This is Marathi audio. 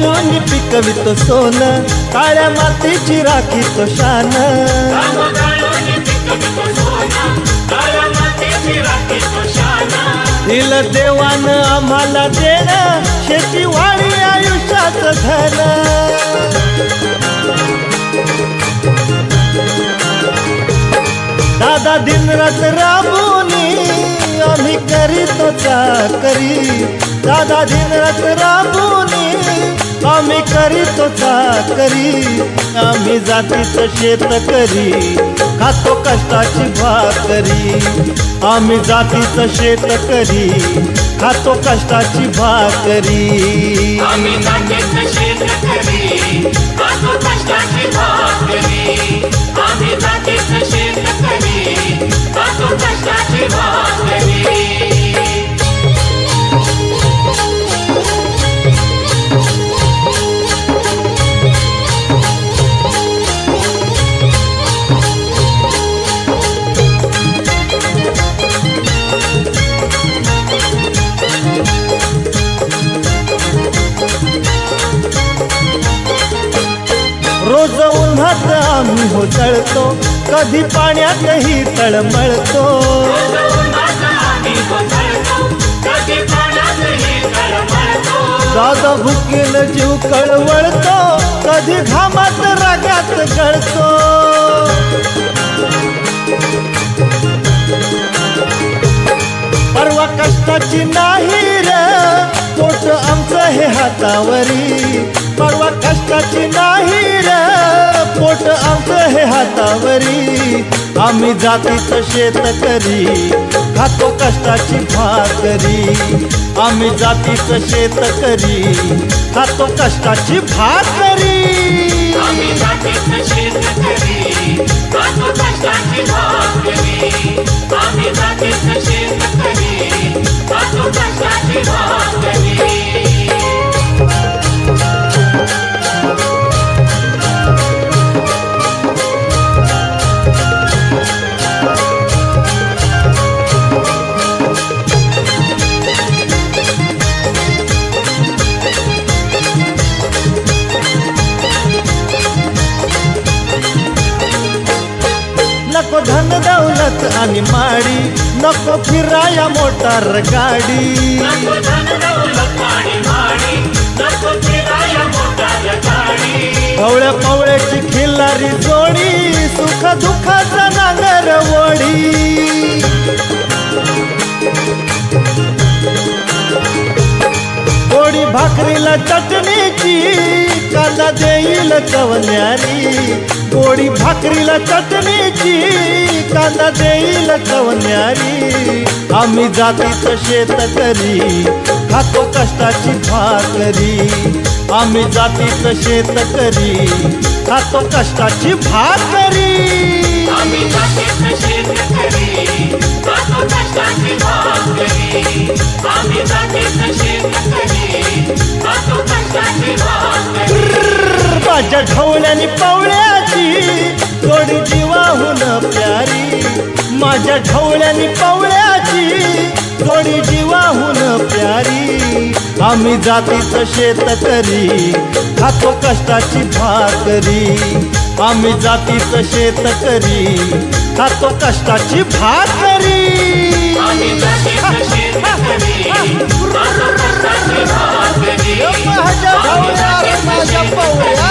गाळून पिकवितो सोन, काळ्या मातीची राखीतो शान। दिलं देवानं आम्हाला देणं, शेतीवाडी आयुष्याचं धन। दादा दिनरात राबुनी आम्ही करीतो चाकरी। दादा दिनरात राबुनी आम्ही करीतो चाकरी। आम्ही जातीचं शेतकरी, खातो कष्टाची भाकरी। आम्ही जातीचं शेतकरी, खातो कष्टाची भाकरी। आम्ही जातीचं शेतकरी, खातो कष्टाची भाकरी। आम्ही जातीचं शेतकरी, खातो कष्टाची भाकरी। रोज उन्हात आम्ही हो जळतो, कधी पाण्यातही तळमळतो। दादा भुकेल जीव कळवळतो, कधी घामात रागात गळतो। परवा कष्टाची नाही रे, पोट आमचं हे हातावरी। परवा कष्टाची नाही रे, पोट आमचं हे हातावरी। आम्ही जातीचं शेतकरी, खातो कष्टाची भाकरी। आम्ही जातीचं शेतकरी, खातो कष्टाची भाकरी। आम्ही जातीचं शेतकरी, खातो कष्टाची भाकरी। आम्ही जातीचं शेतकरी, खातो कष्टाची भाकरी। नको धन दौलत आणि माडी, नको फिराया मोटार गाडी। नको धन दौलत आणि माडी, नको फिराया मोटार गाडी। पवळ्या पवळ्याची खिल्लारी जोडी, सुख दुःखाचा नांगर वडी। गोडी भाकरीला चटणीची, कांदा देईल चवण्यारी। गोडी भाकरीला चटणीची, कांदा देईल चवण्यारी। आम्ही जातीचं शेतकरी, खातो कष्टाची भाकरी। आम्ही जातीचं शेतकरी, खातो कष्टाची भाकरी। आम्ही जातीचं शेतकरी, खातो कष्टाची भाकरी। आम्ही जातीचं शेतकरी, खातो कष्टाची भाकरी। माझ्या ढवळ्यानी पवळ्याची जोडी जीवाहून प्यारी। माझ्या ढवळ्यानी पवळ्याची जोडी जीवाहून प्यारी। आम्ही जातीचं शेतकरी, खातो कष्टाची भाकरी। आम्ही जातीचं शेतकरी, खातो कष्टाची भाकरी। आम्ही जातीचं शेतकरी, खातो कष्टाची भाकरी। माझ्या ढवळ्या माझ्या पवळ्या